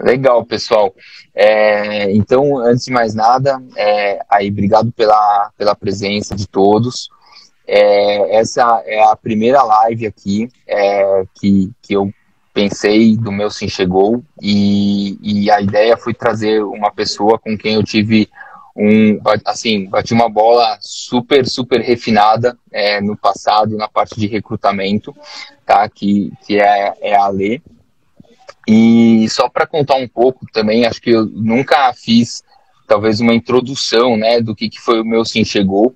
Legal, pessoal. Então, antes de mais nada, aí, obrigado pela presença de todos. Essa é a primeira live aqui que eu pensei do meu Sim Chegou, e a ideia foi trazer uma pessoa com quem eu tive bati uma bola super, super refinada no passado, na parte de recrutamento, tá? Que é a Alê. E só para contar um pouco também, acho que eu nunca fiz talvez uma introdução, né, do que foi o meu Sim Chegou.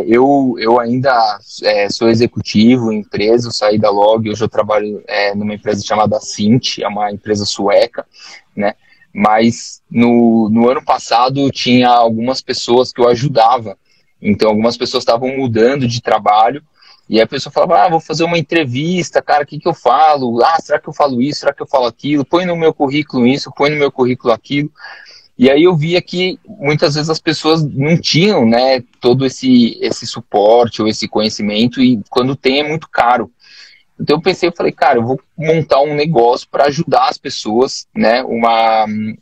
Eu ainda sou executivo em empresa, eu saí da Log, hoje eu trabalho numa empresa chamada Cint, é uma empresa sueca, né? Mas no ano passado tinha algumas pessoas que eu ajudava, então algumas pessoas estavam mudando de trabalho, e a pessoa falava, vou fazer uma entrevista, cara, o que eu falo? Será que eu falo isso? Será que eu falo aquilo? Põe no meu currículo isso, põe no meu currículo aquilo. E aí eu via que muitas vezes as pessoas não tinham, né, todo esse suporte ou esse conhecimento, e quando tem é muito caro. Então eu falei, cara, eu vou montar um negócio para ajudar as pessoas, né?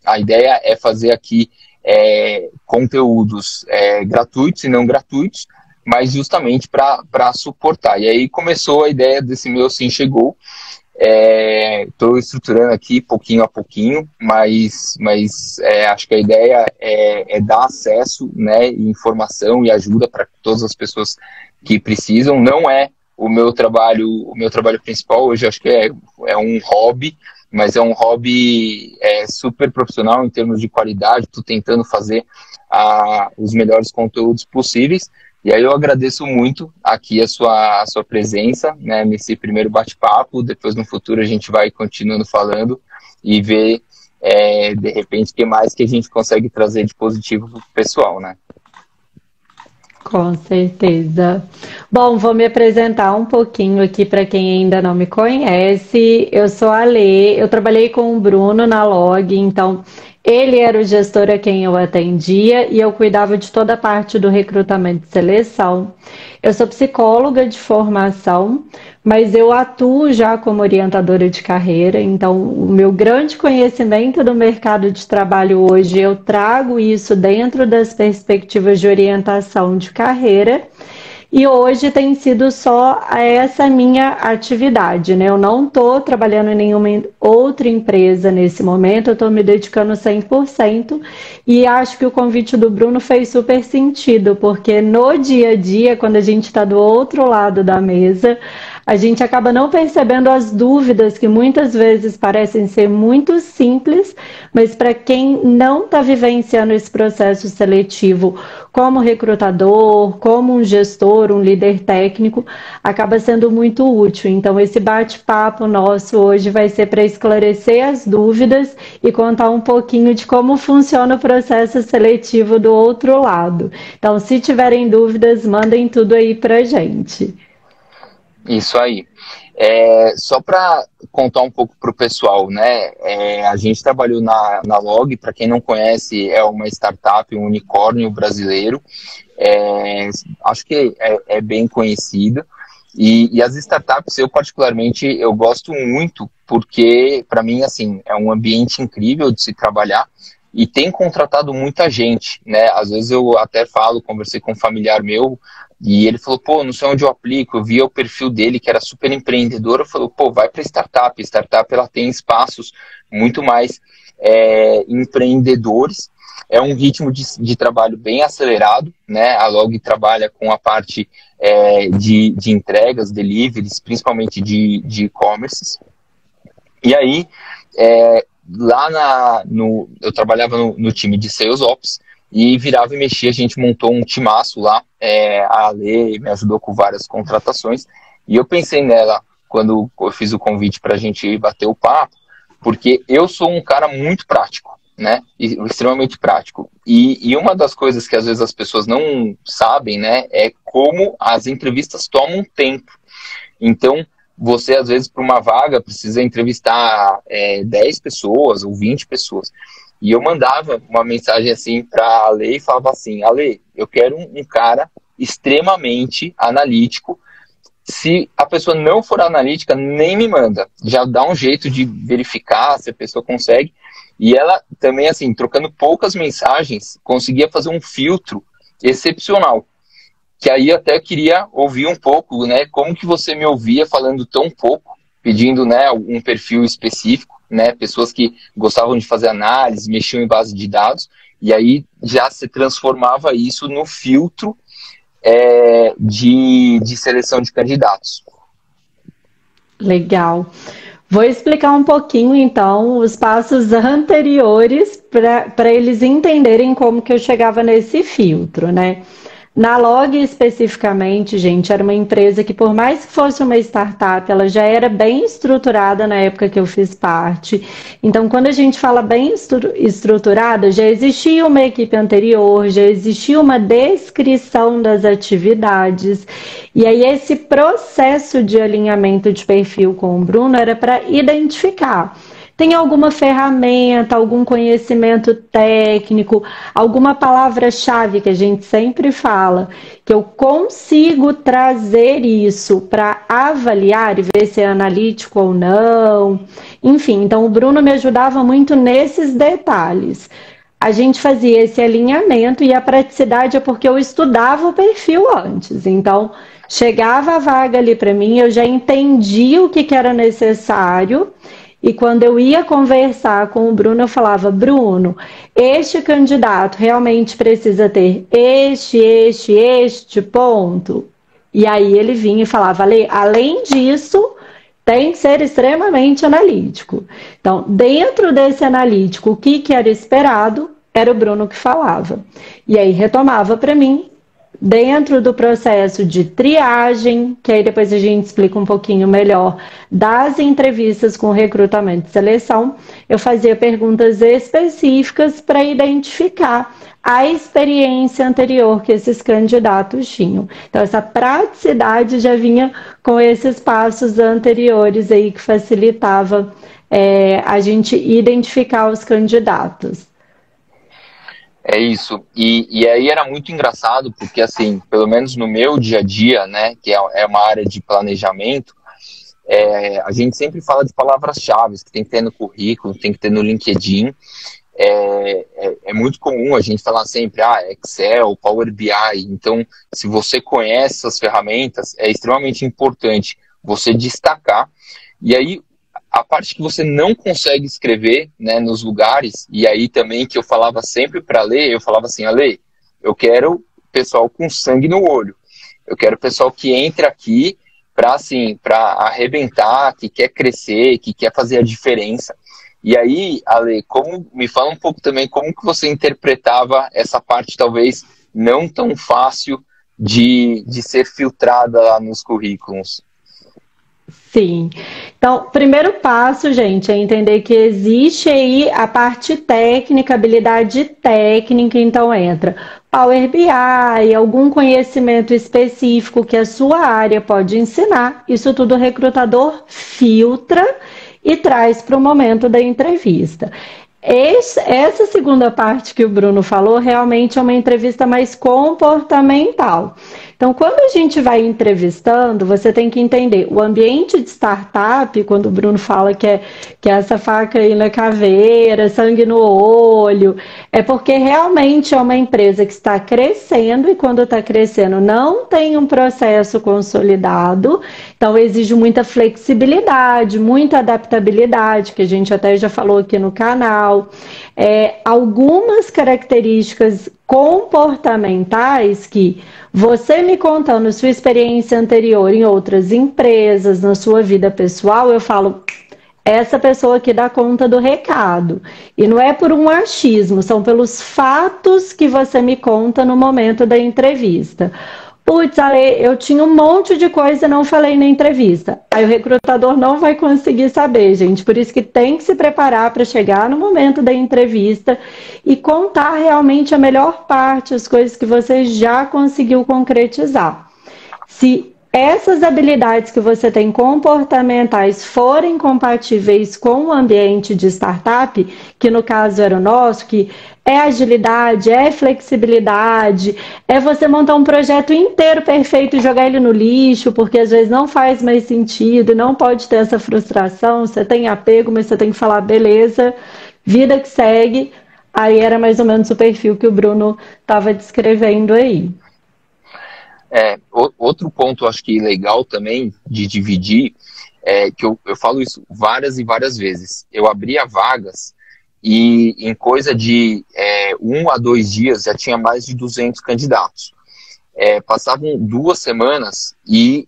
A ideia é fazer aqui conteúdos gratuitos e não gratuitos, mas justamente para suportar. E aí começou a ideia desse meu Sim Chegou. Estou estruturando aqui pouquinho a pouquinho, mas acho que a ideia é dar acesso, né, informação e ajuda para todas as pessoas que precisam. Não é o meu trabalho principal hoje, acho que é um hobby, mas é um hobby super profissional em termos de qualidade. Estou tentando fazer os melhores conteúdos possíveis. E aí eu agradeço muito aqui a sua presença, né, nesse primeiro bate-papo. Depois, no futuro, a gente vai continuando falando e ver, de repente, o que mais que a gente consegue trazer de positivo para o pessoal, né? Com certeza. Bom, vou me apresentar um pouquinho aqui para quem ainda não me conhece. Eu sou a Lê, eu trabalhei com o Bruno na Log, então ele era o gestor a quem eu atendia e eu cuidava de toda a parte do recrutamento e seleção. Eu sou psicóloga de formação, mas eu atuo já como orientadora de carreira, então o meu grande conhecimento do mercado de trabalho hoje, eu trago isso dentro das perspectivas de orientação de carreira. E hoje tem sido só essa minha atividade, né? Eu não estou trabalhando em nenhuma outra empresa nesse momento, eu estou me dedicando 100% e acho que o convite do Bruno fez super sentido, porque no dia a dia, quando a gente está do outro lado da mesa, a gente acaba não percebendo as dúvidas que muitas vezes parecem ser muito simples, mas para quem não está vivenciando esse processo seletivo como recrutador, como um gestor, um líder técnico, acaba sendo muito útil. Então, esse bate-papo nosso hoje vai ser para esclarecer as dúvidas e contar um pouquinho de como funciona o processo seletivo do outro lado. Então, se tiverem dúvidas, mandem tudo aí para a gente. Isso aí. Só para contar um pouco para o pessoal, né? A gente trabalhou na Log, para quem não conhece, é uma startup, um unicórnio brasileiro. Acho que é bem conhecida. E as startups, eu particularmente, eu gosto muito, porque para mim, assim, é um ambiente incrível de se trabalhar e tem contratado muita gente, né? Às vezes eu até conversei com um familiar meu, e ele falou, pô, não sei onde eu aplico. Eu via o perfil dele, que era super empreendedor. Eu falei, pô, vai para startup. Startup, ela tem espaços muito mais empreendedores. É um ritmo de trabalho bem acelerado, né? A Log trabalha com a parte de entregas, deliveries, principalmente de e-commerce. E aí, eu trabalhava no time de Sales Ops, e virava e mexia, a gente montou um timaço lá, a Ale me ajudou com várias contratações, e eu pensei nela quando eu fiz o convite para a gente bater o papo, porque eu sou um cara muito prático, né, extremamente prático, e uma das coisas que às vezes as pessoas não sabem, né, é como as entrevistas tomam tempo. Então, você, às vezes, para uma vaga, precisa entrevistar 10 pessoas ou 20 pessoas. E eu mandava uma mensagem assim para a Ale e falava assim, Ale, eu quero um cara extremamente analítico, Se a pessoa não for analítica, nem me manda. Já dá um jeito de verificar se a pessoa consegue. E ela também, assim, trocando poucas mensagens, conseguia fazer um filtro excepcional. Que aí até queria ouvir um pouco, né? Como que você me ouvia falando tão pouco, pedindo, né, um perfil específico, né? Pessoas que gostavam de fazer análise, mexiam em base de dados, e aí já se transformava isso no filtro de seleção de candidatos. Legal. Vou explicar um pouquinho, então, os passos anteriores para eles entenderem como que eu chegava nesse filtro, né? Na Log especificamente, gente, era uma empresa que, por mais que fosse uma startup, ela já era bem estruturada na época que eu fiz parte. Então, quando a gente fala bem estruturada, já existia uma equipe anterior, já existia uma descrição das atividades. E aí, esse processo de alinhamento de perfil com o Bruno era para identificar. Tem alguma ferramenta, algum conhecimento técnico, alguma palavra-chave que a gente sempre fala, que eu consigo trazer isso para avaliar e ver se é analítico ou não. Enfim, então o Bruno me ajudava muito nesses detalhes. A gente fazia esse alinhamento e a praticidade é porque eu estudava o perfil antes. Então, chegava a vaga ali para mim, eu já entendi o que era necessário. E quando eu ia conversar com o Bruno, eu falava, Bruno, este candidato realmente precisa ter este ponto. E aí ele vinha e falava, além disso, tem que ser extremamente analítico. Então, dentro desse analítico, o que era esperado, era o Bruno que falava. E aí retomava para mim, dentro do processo de triagem, que aí depois a gente explica um pouquinho melhor, das entrevistas com recrutamento e seleção, eu fazia perguntas específicas para identificar a experiência anterior que esses candidatos tinham. Então, essa praticidade já vinha com esses passos anteriores aí que facilitava a gente identificar os candidatos. É isso. E aí era muito engraçado, porque assim, pelo menos no meu dia a dia, né, que é uma área de planejamento, a gente sempre fala de palavras-chave que tem que ter no currículo, tem que ter no LinkedIn. É muito comum a gente falar sempre, Excel, Power BI. Então, se você conhece essas ferramentas, é extremamente importante você destacar. E aí, a parte que você não consegue escrever, né, nos lugares, e aí também que eu falava sempre para a Lê, eu falava assim, Ale, eu quero pessoal com sangue no olho. Eu quero pessoal que entre aqui para arrebentar, que quer crescer, que quer fazer a diferença. E aí, Ale, me fala um pouco também como que você interpretava essa parte talvez não tão fácil de ser filtrada lá nos currículos. Sim. Então, primeiro passo, gente, é entender que existe aí a parte técnica, habilidade técnica, então entra Power BI, algum conhecimento específico que a sua área pode ensinar. Isso tudo o recrutador filtra e traz para o momento da entrevista. Essa segunda parte que o Bruno falou realmente é uma entrevista mais comportamental. Então, quando a gente vai entrevistando, você tem que entender o ambiente de startup, quando o Bruno fala que é essa faca aí na caveira, sangue no olho, é porque realmente é uma empresa que está crescendo e quando está crescendo não tem um processo consolidado, então exige muita flexibilidade, muita adaptabilidade, que a gente até já falou aqui no canal. Algumas características comportamentais que você me contando sua experiência anterior em outras empresas, na sua vida pessoal, eu falo, essa pessoa aqui dá conta do recado. E não é por um achismo, são pelos fatos que você me conta no momento da entrevista. Putz, Ale, eu tinha um monte de coisa e não falei na entrevista. Aí o recrutador não vai conseguir saber, gente. Por isso que tem que se preparar para chegar no momento da entrevista e contar realmente a melhor parte, as coisas que você já conseguiu concretizar. Se essas habilidades que você tem comportamentais forem compatíveis com o ambiente de startup, que no caso era o nosso, que é agilidade, é flexibilidade, é você montar um projeto inteiro perfeito e jogar ele no lixo, porque às vezes não faz mais sentido, não pode ter essa frustração, você tem apego, mas você tem que falar, beleza, vida que segue. Aí era mais ou menos o perfil que o Bruno estava descrevendo aí. Outro ponto, acho que legal também de dividir, que eu falo isso várias e várias vezes. Eu abria vagas e em coisa de 1 a 2 dias já tinha mais de 200 candidatos. Passavam 2 semanas e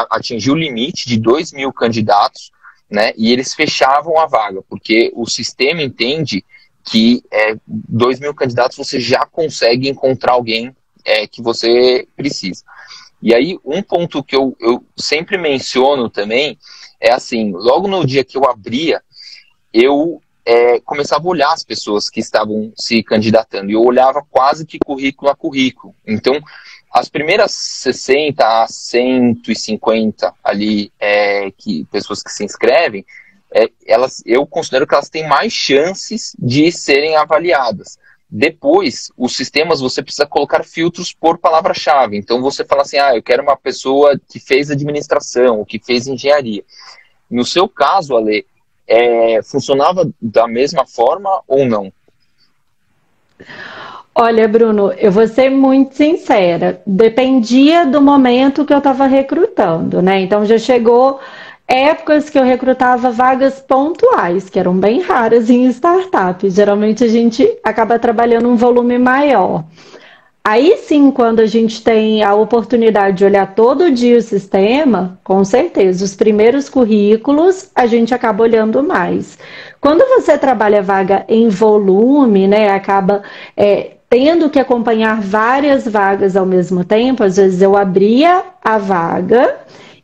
atingiu o limite de 2.000 candidatos, né, e eles fechavam a vaga, porque o sistema entende que 2.000 candidatos você já consegue encontrar alguém que você precisa. E aí, um ponto que eu sempre menciono também é assim, logo no dia que eu abria, eu começava a olhar as pessoas que estavam se candidatando, e eu olhava quase que currículo a currículo. Então, as primeiras 60 a 150 ali, pessoas que se inscrevem, eu considero que elas têm mais chances de serem avaliadas. Depois, os sistemas, você precisa colocar filtros por palavra-chave. Então, você fala assim, eu quero uma pessoa que fez administração, ou que fez engenharia. No seu caso, Ale, funcionava da mesma forma ou não? Olha, Bruno, eu vou ser muito sincera. Dependia do momento que eu estava recrutando, né? Então, já chegou épocas que eu recrutava vagas pontuais, que eram bem raras em startup. Geralmente a gente acaba trabalhando um volume maior. Aí sim, quando a gente tem a oportunidade de olhar todo dia o sistema, com certeza, os primeiros currículos a gente acaba olhando mais. Quando você trabalha vaga em volume, né, acaba tendo que acompanhar várias vagas ao mesmo tempo, às vezes eu abria a vaga,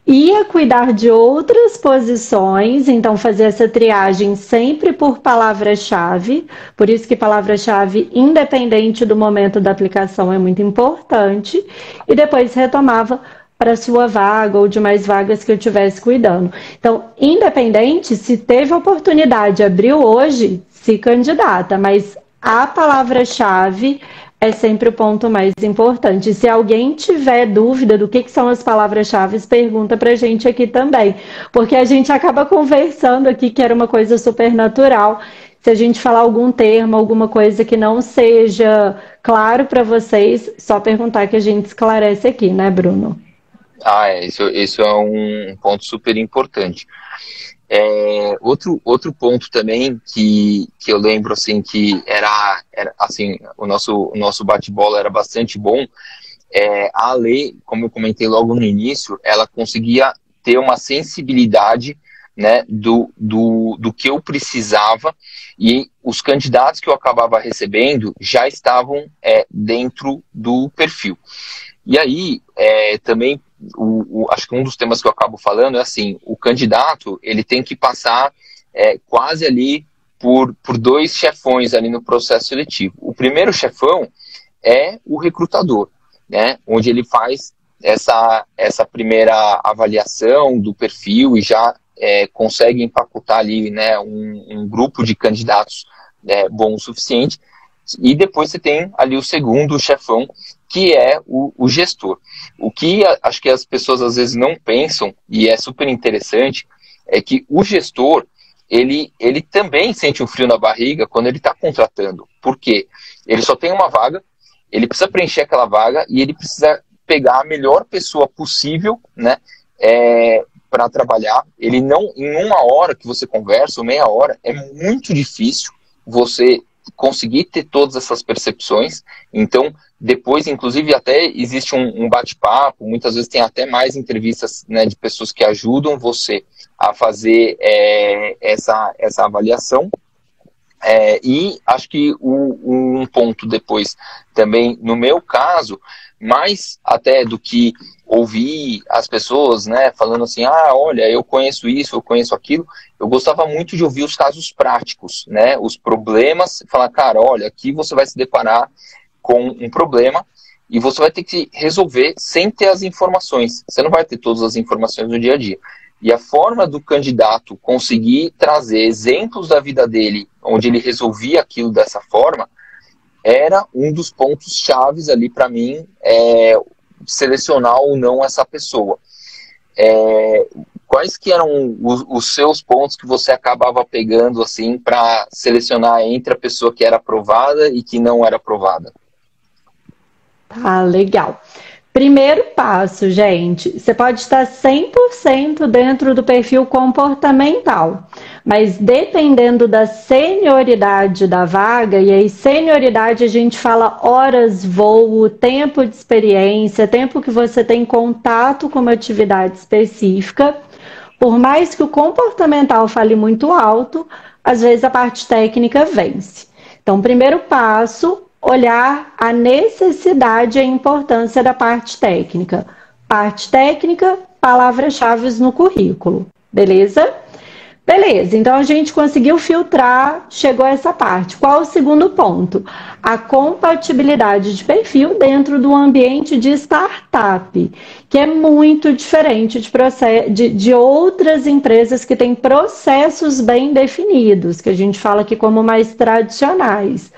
ia cuidar de outras posições, então fazer essa triagem sempre por palavra-chave, por isso que palavra-chave, independente do momento da aplicação, é muito importante, e depois retomava para a sua vaga ou de mais vagas que eu estivesse cuidando. Então, independente, se teve oportunidade, abriu hoje, se candidata, mas a palavra-chave é sempre o ponto mais importante. Se alguém tiver dúvida do que são as palavras-chave, pergunta pra gente aqui também. Porque a gente acaba conversando aqui que era uma coisa super natural. Se a gente falar algum termo, alguma coisa que não seja claro para vocês, só perguntar que a gente esclarece aqui, né, Bruno? Isso é um ponto super importante. Outro ponto também que eu lembro assim que era assim, o nosso bate-bola era bastante bom. A Ale, como eu comentei logo no início, ela conseguia ter uma sensibilidade, né, do que eu precisava, e os candidatos que eu acabava recebendo já estavam dentro do perfil. E aí, também, acho que um dos temas que eu acabo falando é assim, o candidato, ele tem que passar quase ali por 2 chefões ali no processo seletivo. O primeiro chefão é o recrutador, né, onde ele faz essa primeira avaliação do perfil e já consegue empacotar ali, né, um grupo de candidatos bom o suficiente. E depois você tem ali o segundo chefão, que é o gestor. O que acho que as pessoas às vezes não pensam, e é super interessante, é que o gestor, ele também sente um frio na barriga quando ele está contratando. Por quê? Ele só tem uma vaga, ele precisa preencher aquela vaga e ele precisa pegar a melhor pessoa possível, né, para trabalhar. Ele não, em 1 hora que você conversa, ou meia hora, é muito difícil você conseguir ter todas essas percepções. Então, depois, inclusive, até existe um bate-papo, muitas vezes tem até mais entrevistas, né, de pessoas que ajudam você a fazer essa avaliação. E acho que um ponto depois também, no meu caso, mais até do que ouvir as pessoas, né, falando assim, olha, eu conheço isso, eu conheço aquilo, eu gostava muito de ouvir os casos práticos, né, os problemas, falar, cara, olha, aqui você vai se deparar com um problema e você vai ter que resolver sem ter as informações. Você não vai ter todas as informações no dia a dia. E a forma do candidato conseguir trazer exemplos da vida dele, onde ele resolvia aquilo dessa forma, era um dos pontos chaves ali para mim, selecionar ou não essa pessoa. Quais que eram os seus pontos que você acabava pegando assim para selecionar entre a pessoa que era aprovada e que não era aprovada? Tá, legal. Primeiro passo, gente, você pode estar 100% dentro do perfil comportamental, mas dependendo da senioridade da vaga, e aí senioridade a gente fala horas voo, tempo de experiência, tempo que você tem contato com uma atividade específica, por mais que o comportamental fale muito alto, às vezes a parte técnica vence. Então, primeiro passo, olhar a necessidade e a importância da parte técnica. Parte técnica, palavras-chave no currículo, beleza? Beleza, então a gente conseguiu filtrar, chegou a essa parte. Qual o segundo ponto? A compatibilidade de perfil dentro do ambiente de startup, que é muito diferente de outras empresas que têm processos bem definidos, que a gente fala aqui como mais tradicionais.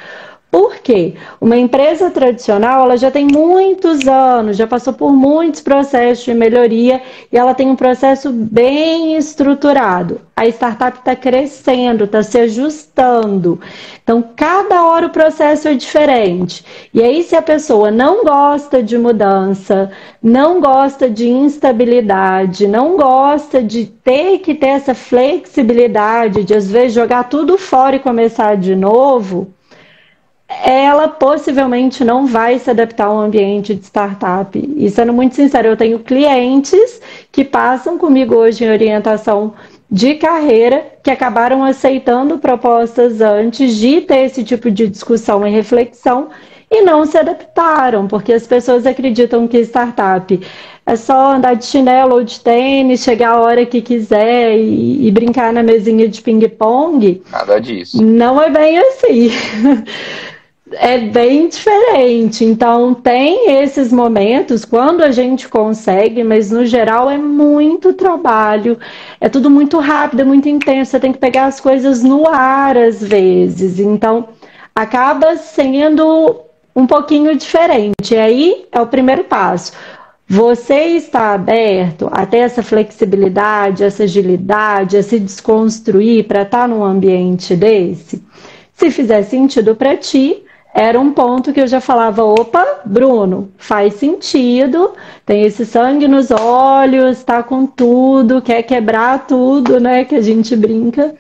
Por quê? Uma empresa tradicional, ela já tem muitos anos, já passou por muitos processos de melhoria e ela tem um processo bem estruturado. A startup está crescendo, está se ajustando. Então, cada hora o processo é diferente. E aí, se a pessoa não gosta de mudança, não gosta de instabilidade, não gosta de ter que ter essa flexibilidade, de às vezes jogar tudo fora e começar de novo, ela possivelmente não vai se adaptar a um ambiente de startup. E sendo muito sincero, eu tenho clientes que passam comigo hoje em orientação de carreira, que acabaram aceitando propostas antes de ter esse tipo de discussão e reflexão e não se adaptaram, porque as pessoas acreditam que startup é só andar de chinelo ou de tênis, chegar a hora que quiser e brincar na mesinha de ping-pong. Nada disso. Não é bem assim. É bem diferente, então tem esses momentos quando a gente consegue, mas no geral é muito trabalho, é tudo muito rápido, é muito intenso, você tem que pegar as coisas no ar às vezes, então acaba sendo um pouquinho diferente. E aí é o primeiro passo. Você está aberto a ter essa flexibilidade, essa agilidade, a se desconstruir para estar num ambiente desse? Se fizer sentido para ti, era um ponto que eu já falava, opa, Bruno, faz sentido, tem esse sangue nos olhos, tá com tudo, quer quebrar tudo, né, que a gente brinca,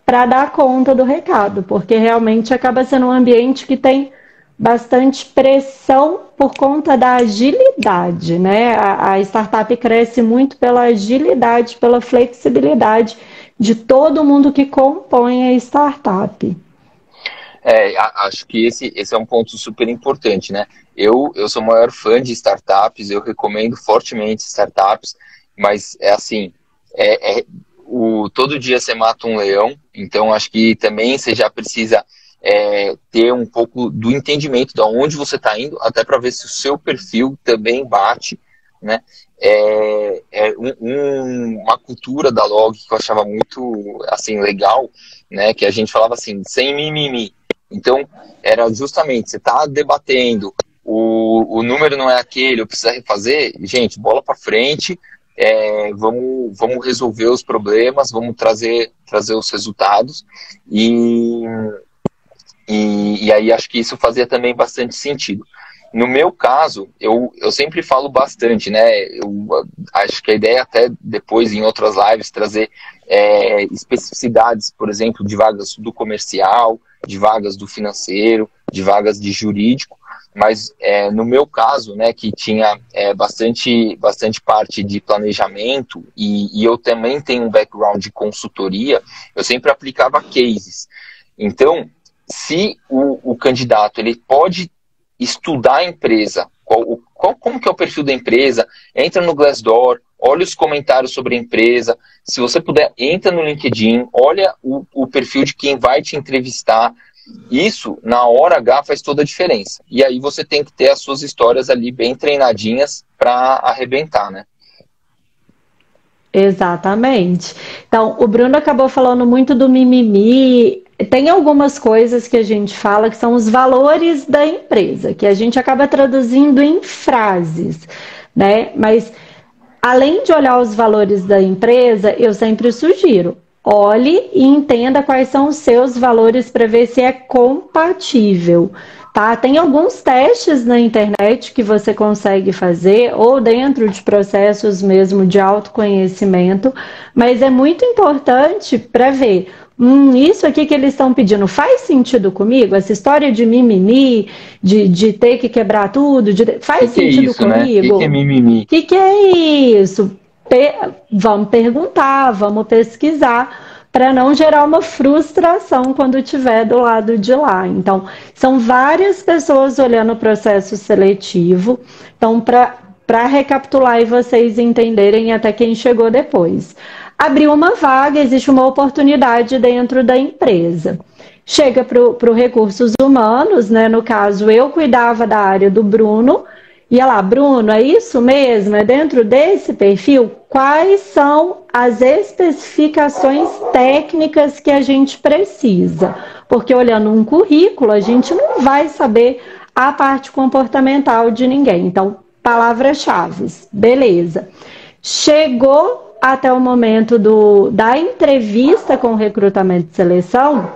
para dar conta do recado, porque realmente acaba sendo um ambiente que tem bastante pressão por conta da agilidade, né? A startup cresce muito pela agilidade, pela flexibilidade de todo mundo que compõe a startup. Acho que esse é um ponto super importante, né? Eu sou o maior fã de startups, eu recomendo fortemente startups, mas é assim, todo dia você mata um leão, então acho que também você já precisa ter um pouco do entendimento de onde você está indo, até para ver se o seu perfil também bate, né? Uma cultura da Log que eu achava muito assim, legal, né? Que a gente falava assim, sem mimimi. Então, era justamente, você está debatendo, o número não é aquele, eu preciso refazer, gente, bola para frente, vamos resolver os problemas, vamos trazer os resultados, e aí acho que isso fazia também bastante sentido. No meu caso, eu sempre falo bastante, né? Eu acho que a ideia até depois, em outras lives, trazer especificidades, por exemplo, de vagas do comercial, de vagas do financeiro, de vagas de jurídico, mas no meu caso, né, que tinha bastante parte de planejamento e eu também tenho um background de consultoria, eu sempre aplicava cases. Então, se o candidato ele pode estudar a empresa, como que é o perfil da empresa, entra no Glassdoor, olha os comentários sobre a empresa, se você puder, entra no LinkedIn, olha o perfil de quem vai te entrevistar, Isso, na hora H, faz toda a diferença. E aí você tem que ter as suas histórias ali bem treinadinhas para arrebentar, né? Exatamente. Então, o Bruno acabou falando muito do mimimi. Tem algumas coisas que a gente fala que são os valores da empresa, que a gente acaba traduzindo em frases, né? Mas além de olhar os valores da empresa, eu sempre sugiro, olhe e entenda quais são os seus valores para ver se é compatível. Tá? Tem alguns testes na internet que você consegue fazer, ou dentro de processos mesmo de autoconhecimento, mas é muito importante para ver. Isso aqui que eles estão pedindo faz sentido comigo? Essa história de mimimi, de ter que quebrar tudo, faz Que é sentido isso, né? comigo? Que é mimimi? Que é isso? Vamos perguntar, vamos pesquisar, para não gerar uma frustração quando estiver do lado de lá. Então, são várias pessoas olhando o processo seletivo. Então, para recapitular e vocês entenderem até quem chegou depois. Abriu uma vaga, existe uma oportunidade dentro da empresa. Chega para o recursos humanos, né? No caso, eu cuidava da área do Bruno. E lá, Bruno, é isso mesmo? É dentro desse perfil? Quais são as especificações técnicas que a gente precisa? Porque olhando um currículo, a gente não vai saber a parte comportamental de ninguém. Então, palavras-chave, beleza. Chegou até o momento da entrevista com o recrutamento e seleção,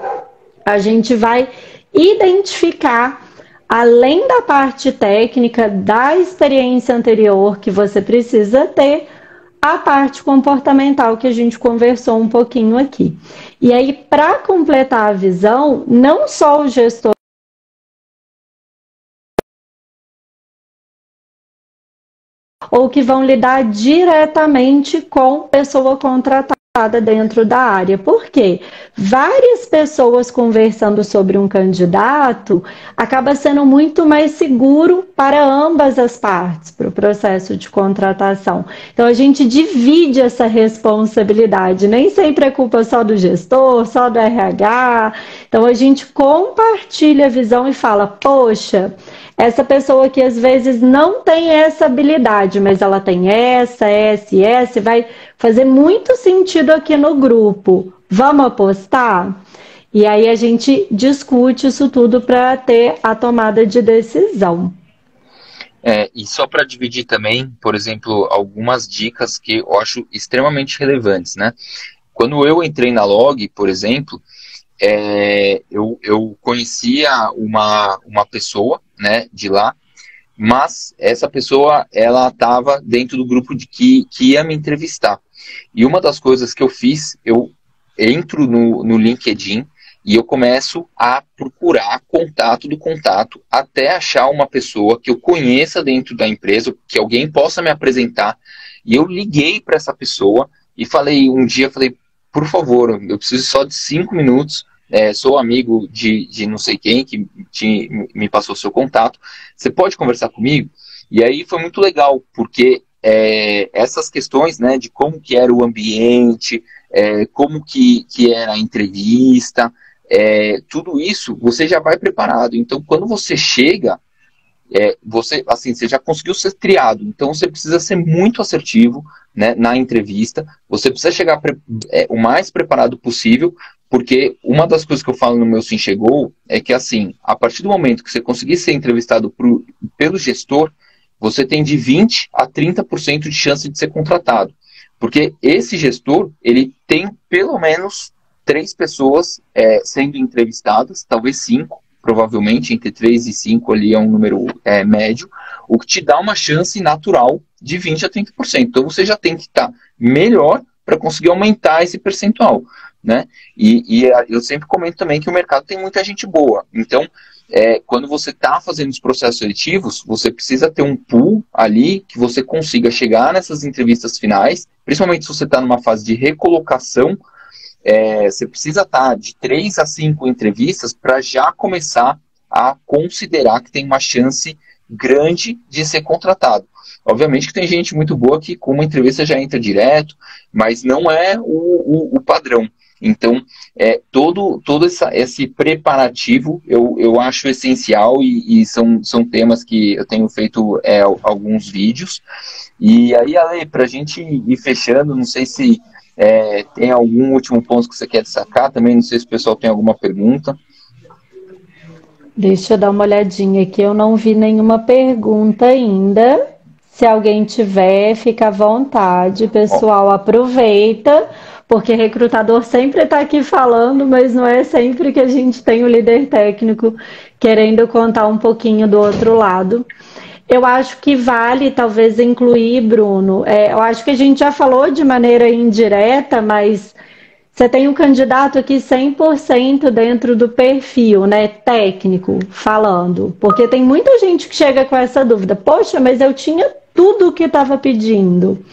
a gente vai identificar, além da parte técnica, da experiência anterior que você precisa ter, a parte comportamental que a gente conversou um pouquinho aqui. E aí, para completar a visão, não só o gestor ou que vão lidar diretamente com pessoa contratada dentro da área. Por quê? Várias pessoas conversando sobre um candidato acaba sendo muito mais seguro para ambas as partes, para o processo de contratação. Então, a gente divide essa responsabilidade. Nem sempre é culpa só do gestor, só do RH. Então, a gente compartilha a visão e fala, poxa, essa pessoa que às vezes não tem essa habilidade, mas ela tem essa, e essa, vai fazer muito sentido aqui no grupo. Vamos apostar? E aí a gente discute isso tudo para ter a tomada de decisão. E só para dividir também, por exemplo, algumas dicas que eu acho extremamente relevantes, né? Quando eu entrei na Log, por exemplo, eu conhecia uma pessoa, né, de lá, mas essa pessoa, ela estava dentro do grupo que ia me entrevistar. E uma das coisas que eu fiz, eu entro no LinkedIn e eu começo a procurar contato do contato até achar uma pessoa que eu conheça dentro da empresa, que alguém possa me apresentar. E eu liguei para essa pessoa e falei, por favor, eu preciso só de 5 minutos, sou amigo de não sei quem que me passou o seu contato, você pode conversar comigo? E aí foi muito legal, porque essas questões, né, de como que era o ambiente, como que era a entrevista, tudo isso você já vai preparado. Então, quando você chega, você já conseguiu ser triado, então você precisa ser muito assertivo, né, na entrevista, você precisa chegar o mais preparado possível, porque uma das coisas que eu falo no meu Sim Chegou é que, assim, a partir do momento que você conseguir ser entrevistado pelo gestor, você tem de 20% a 30% de chance de ser contratado, porque esse gestor, ele tem pelo menos 3 pessoas sendo entrevistadas, talvez 5, provavelmente entre 3 e 5 ali é um número médio, o que te dá uma chance natural de 20% a 30%. Então você já tem que estar melhor para conseguir aumentar esse percentual, né? E eu sempre comento também que o mercado tem muita gente boa. Então, quando você está fazendo os processos seletivos, você precisa ter um pool ali que você consiga chegar nessas entrevistas finais, principalmente se você está numa fase de recolocação. Você precisa estar de 3 a 5 entrevistas para já começar a considerar que tem uma chance grande de ser contratado. Obviamente que tem gente muito boa que com uma entrevista já entra direto, mas não é o padrão. Então, todo esse preparativo eu acho essencial e são temas que eu tenho feito alguns vídeos. E aí, Ale, para a gente ir fechando, não sei se tem algum último ponto que você quer destacar, também não sei se o pessoal tem alguma pergunta. Deixa eu dar uma olhadinha aqui, eu não vi nenhuma pergunta ainda. Se alguém tiver, fica à vontade, Ó, pessoal, aproveita, porque recrutador sempre está aqui falando, mas não é sempre que a gente tem o líder técnico querendo contar um pouquinho do outro lado. Eu acho que vale talvez incluir, Bruno. Eu acho que a gente já falou de maneira indireta, mas você tem um candidato aqui 100% dentro do perfil, né, técnico, falando. Porque tem muita gente que chega com essa dúvida. Poxa, mas eu tinha tudo o que estava pedindo.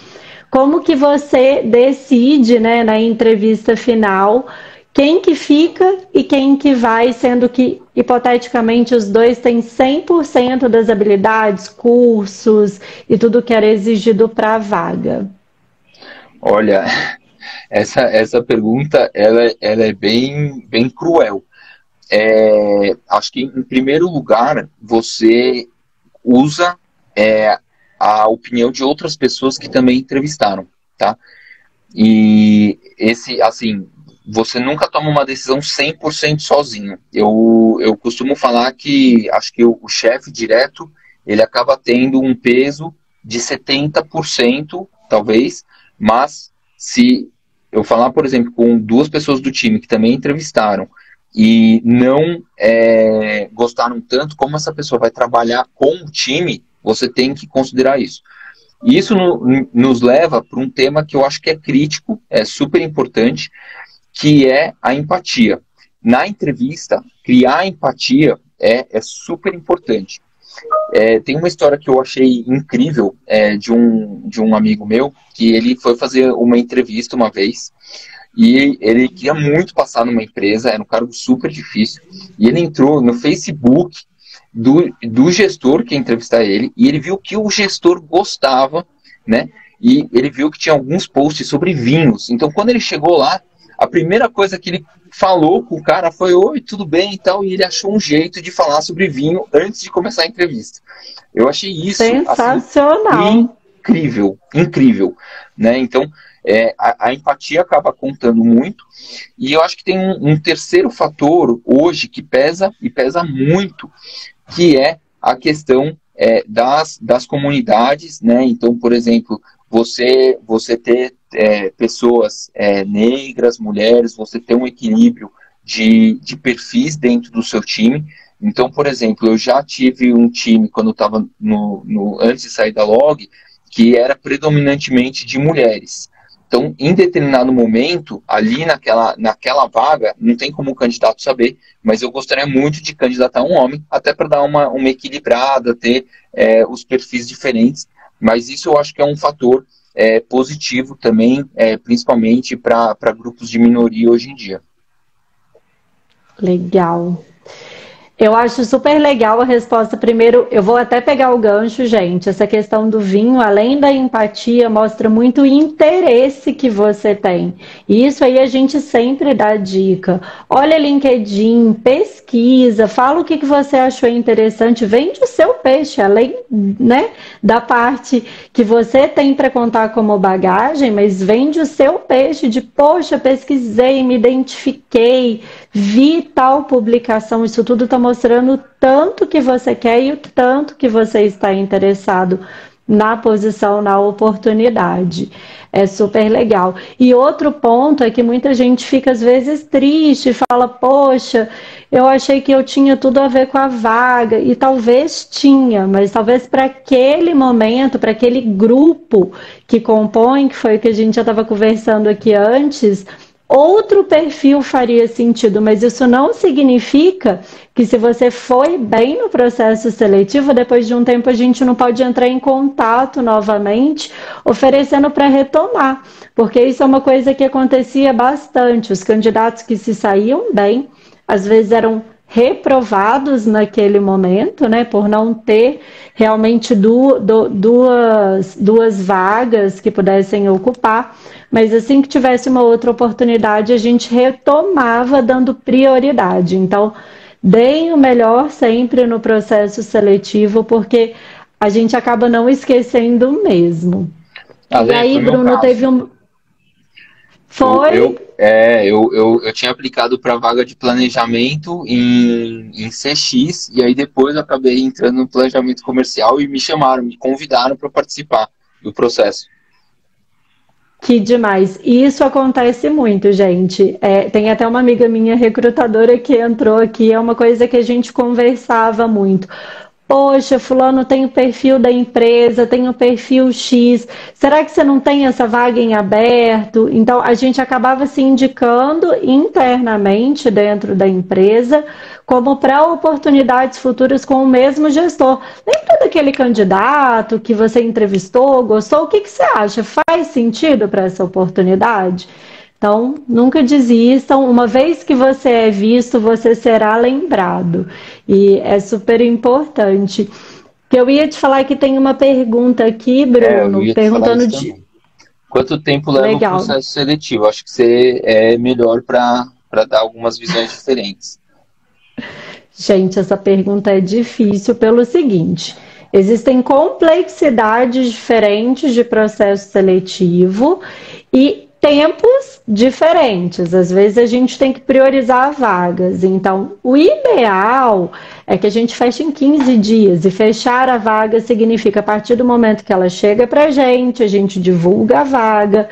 Como que você decide, né, na entrevista final, quem que fica e quem que vai, sendo que, hipoteticamente, os dois têm 100% das habilidades, cursos e tudo que era exigido para a vaga? olha, essa pergunta ela é bem cruel. Acho que, em primeiro lugar, você usa a opinião de outras pessoas que também entrevistaram, tá? E assim, você nunca toma uma decisão 100% sozinho. Eu costumo falar que acho que o chefe direto, ele acaba tendo um peso de 70%, talvez, mas se eu falar, por exemplo, com duas pessoas do time que também entrevistaram e não gostaram tanto, como essa pessoa vai trabalhar com o time, você tem que considerar isso. E isso nos leva para um tema que eu acho que é crítico, é super importante, que é a empatia. Na entrevista, criar empatia é super importante. Tem uma história que eu achei incrível de um amigo meu, que ele foi fazer uma entrevista uma vez, e ele queria muito passar numa empresa, era um cargo super difícil, e ele entrou no Facebook do gestor que ia entrevistar ele, e ele viu que o gestor gostava, né? E ele viu que tinha alguns posts sobre vinhos. Então, quando ele chegou lá, a primeira coisa que ele falou com o cara foi: oi, tudo bem e tal, e ele achou um jeito de falar sobre vinho antes de começar a entrevista. Eu achei isso, assim, Sensacional. incrível, incrível, né? Então, a empatia acaba contando muito, e eu acho que tem um terceiro fator hoje que pesa, e pesa muito, que é a questão das comunidades, né? Então, por exemplo, você ter pessoas negras, mulheres, você ter um equilíbrio de perfis dentro do seu time. Então, por exemplo, eu já tive um time, quando eu estava antes de sair da Log, que era predominantemente de mulheres. Então, em determinado momento, ali naquela vaga, não tem como o candidato saber, mas eu gostaria muito de candidatar um homem, até para dar uma equilibrada, ter os perfis diferentes. Mas isso eu acho que é um fator positivo também, principalmente para grupos de minoria hoje em dia. Legal. Eu acho super legal a resposta. Primeiro, eu vou até pegar o gancho, gente. Essa questão do vinho, além da empatia, mostra muito o interesse que você tem. E isso aí a gente sempre dá dica. Olha LinkedIn, pesquisa, fala o que você achou interessante, vende o seu peixe, além, né, da parte que você tem para contar como bagagem, mas vende o seu peixe de, poxa, pesquisei, me identifiquei, vi tal publicação, isso tudo está mostrando o tanto que você quer e o tanto que você está interessado na posição, na oportunidade. É super legal. E outro ponto é que muita gente fica às vezes triste, fala: poxa, eu achei que eu tinha tudo a ver com a vaga, e talvez tinha, mas talvez para aquele momento, para aquele grupo que compõe, que foi o que a gente já estava conversando aqui antes, outro perfil faria sentido, mas isso não significa que, se você foi bem no processo seletivo, depois de um tempo a gente não pode entrar em contato novamente, oferecendo para retomar, porque isso é uma coisa que acontecia bastante. Os candidatos que se saíam bem, às vezes eram reprovados naquele momento, né, por não ter realmente duas vagas que pudessem ocupar, mas assim que tivesse uma outra oportunidade, a gente retomava dando prioridade. Então, deem o melhor sempre no processo seletivo, porque a gente acaba não esquecendo mesmo. E Ale, aí, foi meu Bruno, teve caso. um. Eu, Foi? eu, eu tinha aplicado para vaga de planejamento em CX, e aí depois eu acabei entrando no planejamento comercial e me chamaram, me convidaram para participar do processo. Que demais. E isso acontece muito, gente. Tem até uma amiga minha recrutadora que entrou aqui, é uma coisa que a gente conversava muito. Poxa, fulano tem o perfil da empresa, tem o perfil X. Será que você não tem essa vaga em aberto? Então, a gente acabava se indicando internamente dentro da empresa como para oportunidades futuras com o mesmo gestor. Lembra daquele candidato que você entrevistou, gostou? O que você acha? Faz sentido para essa oportunidade? Então, nunca desistam. Uma vez que você é visto, você será lembrado. E é super importante. Que eu ia te falar que tem uma pergunta aqui, Eu Bruno, ia te falar perguntando isso de. também. Quanto tempo leva o Legal. processo seletivo? Acho que você é melhor para dar algumas visões diferentes. Gente, essa pergunta é difícil pelo seguinte: existem complexidades diferentes de processo seletivo e tempos diferentes. Às vezes a gente tem que priorizar vagas. Então, o ideal é que a gente feche em 15 dias. E fechar a vaga significa a partir do momento que ela chega para a gente divulga a vaga,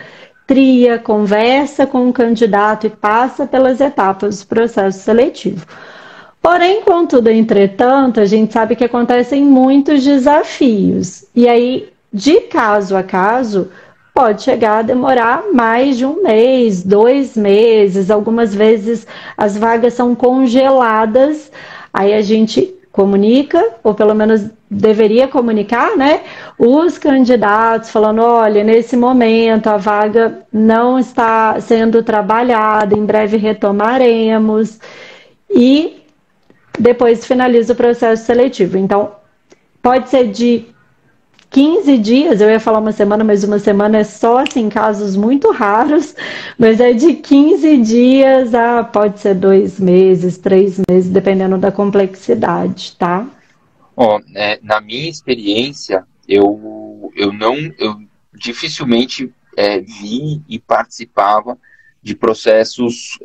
tria, conversa com o candidato e passa pelas etapas do processo seletivo. Porém, contudo, entretanto, a gente sabe que acontecem muitos desafios. E aí, de caso a caso, pode chegar a demorar mais de um mês, 2 meses. Algumas vezes as vagas são congeladas. Aí a gente comunica, ou pelo menos deveria comunicar, né? Os candidatos falando: olha, nesse momento a vaga não está sendo trabalhada, em breve retomaremos. E depois finaliza o processo seletivo. Então, pode ser de 15 dias, eu ia falar uma semana, mas uma semana é só assim, casos muito raros, mas é de 15 dias a pode ser 2 meses, 3 meses, dependendo da complexidade, tá? Ó, na minha experiência, eu dificilmente vi e participava de processos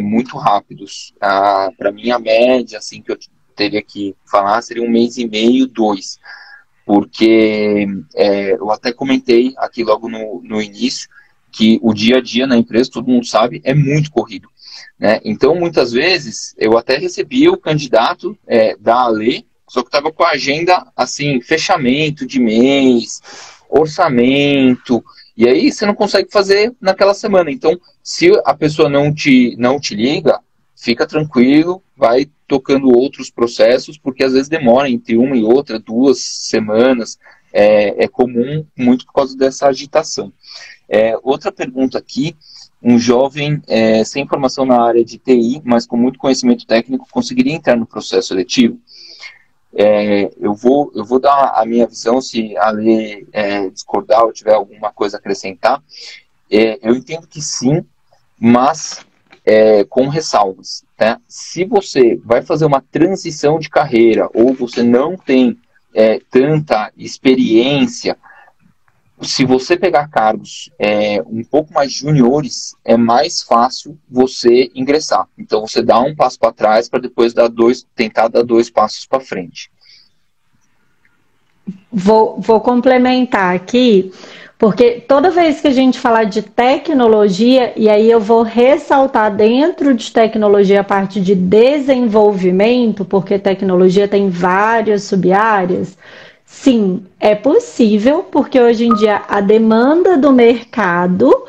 muito rápidos. Para mim, a média, assim, que eu teria que falar seria um mês e meio, dois, porque eu até comentei aqui logo no início que o dia a dia na empresa, todo mundo sabe, é muito corrido, né? Então, muitas vezes, eu até recebia o candidato da Ale, só que estava com a agenda, assim, fechamento de mês, orçamento, e aí você não consegue fazer naquela semana. Então, se a pessoa não te liga, fica tranquilo, vai tocando outros processos, porque às vezes demora entre uma e outra, 2 semanas, é comum, muito por causa dessa agitação. Outra pergunta aqui: um jovem sem formação na área de TI, mas com muito conhecimento técnico, conseguiria entrar no processo seletivo? Eu vou dar a minha visão, se a Lê discordar ou tiver alguma coisa a acrescentar. Eu entendo que sim, mas com ressalvas, tá? Se você vai fazer uma transição de carreira ou você não tem tanta experiência, se você pegar cargos um pouco mais juniores, é mais fácil você ingressar. Então você dá um passo para trás para depois tentar dar 2 passos para frente. Vou complementar aqui, porque toda vez que a gente falar de tecnologia, e aí eu vou ressaltar dentro de tecnologia a parte de desenvolvimento, porque tecnologia tem várias sub-áreas. Sim, é possível, porque hoje em dia a demanda do mercado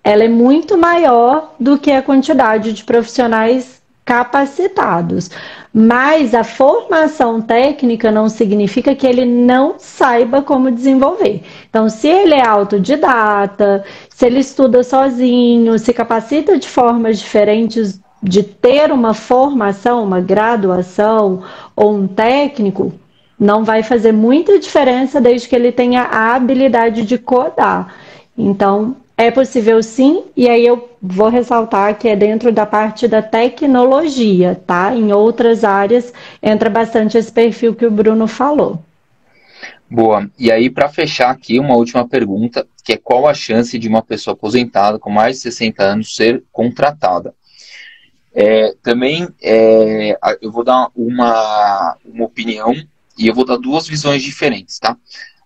ela é muito maior do que a quantidade de profissionais capacitados. Mas a formação técnica não significa que ele não saiba como desenvolver. Então, se ele é autodidata, se ele estuda sozinho, se capacita de formas diferentes de ter uma formação, uma graduação ou um técnico, não vai fazer muita diferença desde que ele tenha a habilidade de codar. Então, é possível sim, e aí eu vou ressaltar que é dentro da parte da tecnologia, tá? Em outras áreas entra bastante esse perfil que o Bruno falou. Boa. E aí, para fechar aqui, uma última pergunta, que é qual a chance de uma pessoa aposentada com mais de 60 anos ser contratada? Também eu vou dar uma opinião e eu vou dar duas visões diferentes, tá?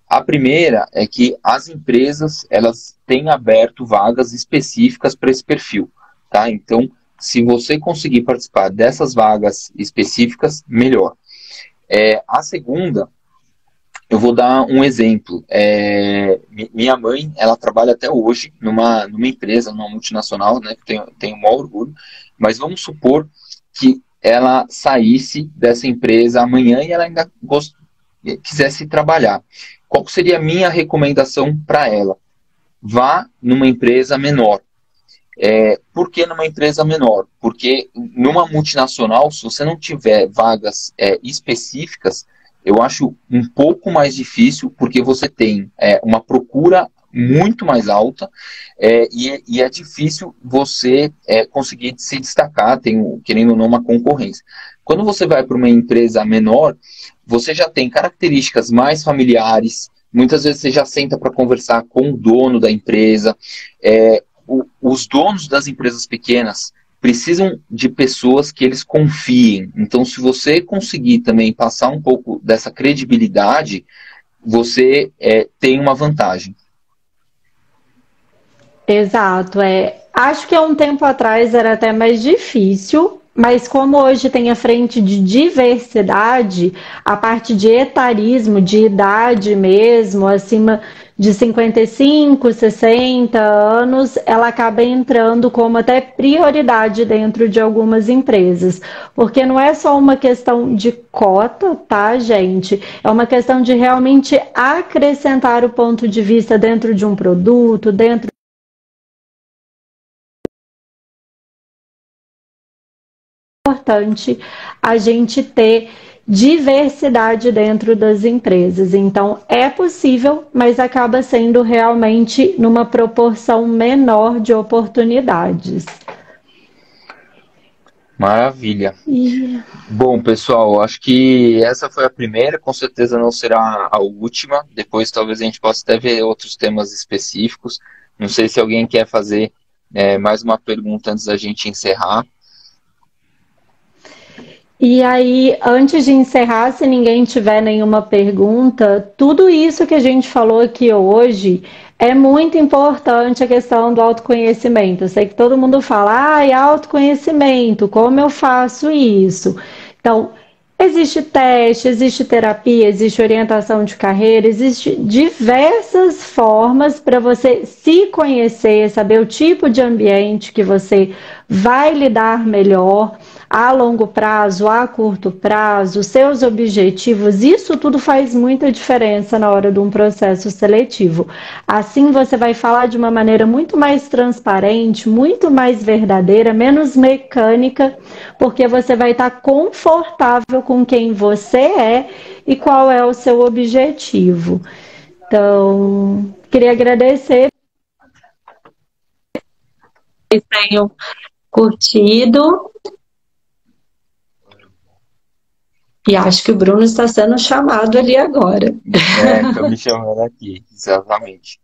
A primeira é que as empresas, elas têm aberto vagas específicas para esse perfil, tá? Então, se você conseguir participar dessas vagas específicas, melhor. A segunda, eu vou dar um exemplo. Minha mãe, ela trabalha até hoje numa empresa, numa multinacional, né? Que tenho o maior orgulho, mas vamos supor que ela saísse dessa empresa amanhã e ela ainda quisesse trabalhar. Qual seria a minha recomendação para ela? Vá numa empresa menor. Por que numa empresa menor? Porque numa multinacional, se você não tiver vagas específicas, eu acho um pouco mais difícil, porque você tem uma procura muito mais alta e é difícil você conseguir se destacar, querendo ou não, uma concorrência. Quando você vai para uma empresa menor, você já tem características mais familiares, muitas vezes você já senta para conversar com o dono da empresa. Os donos das empresas pequenas precisam de pessoas que eles confiem. Então, se você conseguir também passar um pouco dessa credibilidade, você tem uma vantagem. Exato, acho que há um tempo atrás era até mais difícil, mas como hoje tem a frente de diversidade, a parte de etarismo, de idade mesmo, acima de 55, 60 anos, ela acaba entrando como até prioridade dentro de algumas empresas. Porque não é só uma questão de cota, tá, gente? É uma questão de realmente acrescentar o ponto de vista dentro de um produto, dentro importante a gente ter diversidade dentro das empresas. Então, é possível, mas acaba sendo realmente numa proporção menor de oportunidades. Maravilha. E Bom, pessoal, acho que essa foi a primeira, com certeza não será a última. Depois talvez a gente possa até ver outros temas específicos. Não sei se alguém quer fazer mais uma pergunta antes da gente encerrar. E aí, antes de encerrar, se ninguém tiver nenhuma pergunta, tudo isso que a gente falou aqui hoje é muito importante a questão do autoconhecimento. Eu sei que todo mundo fala, autoconhecimento, como eu faço isso? Então, existe teste, existe terapia, existe orientação de carreira, existe diversas formas para você se conhecer, saber o tipo de ambiente que você vai lidar melhor a longo prazo, a curto prazo, seus objetivos, isso tudo faz muita diferença na hora de um processo seletivo. Assim você vai falar de uma maneira muito mais transparente, muito mais verdadeira, menos mecânica, porque você vai estar confortável com quem você é e qual é o seu objetivo. Então, queria agradecer. Vocês tenham curtido. E acho que o Bruno está sendo chamado ali agora. Estão me chamando aqui, exatamente.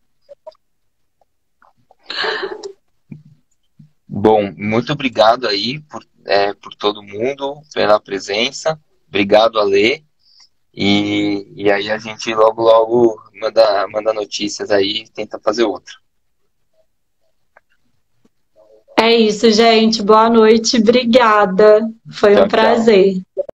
Bom, muito obrigado aí por todo mundo, pela presença. Obrigado, Ale. E aí a gente logo manda notícias aí e tenta fazer outra. É isso, gente. Boa noite. Obrigada. Foi um prazer.